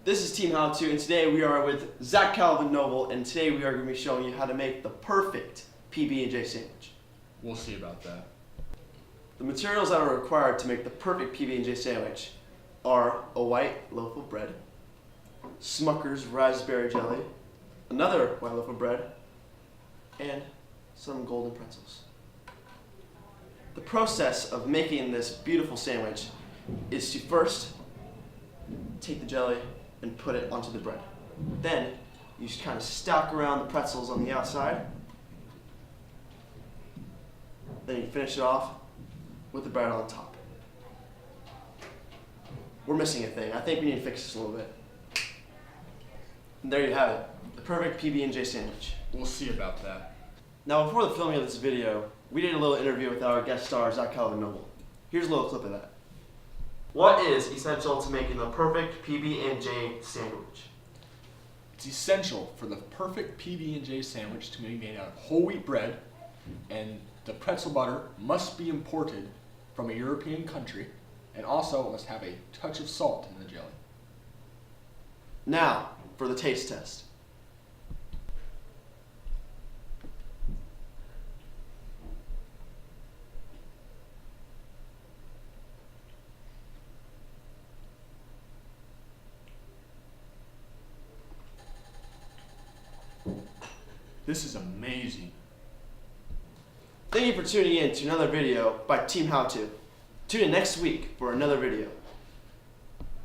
This is Team How To, and today we are with Zach Calvin Noble, and today we are going to be showing you how to make the perfect PB&J sandwich. We'll see about that. The materials that are required to make the perfect PB&J sandwich are a white loaf of bread, Smucker's raspberry jelly, another white loaf of bread, and some golden pretzels. The process of making this beautiful sandwich is to first take the jelly and put it onto the bread. Then you just kind of stack around the pretzels on the outside. Then you finish it off with the bread on top. We're missing a thing. I think we need to fix this a little bit. And there you have it, the perfect PB&J sandwich. We'll see about that. Now, before the filming of this video, we did a little interview with our guest star, Zach Calvin Noble. Here's a little clip of that. What is essential to making the perfect PB&J sandwich? It's essential for the perfect PB&J sandwich to be made out of whole wheat bread, and the pretzel butter must be imported from a European country, and also must have a touch of salt in the jelly. Now, for the taste test. This is amazing. Thank you for tuning in to another video by Team How To. Tune in next week for another video.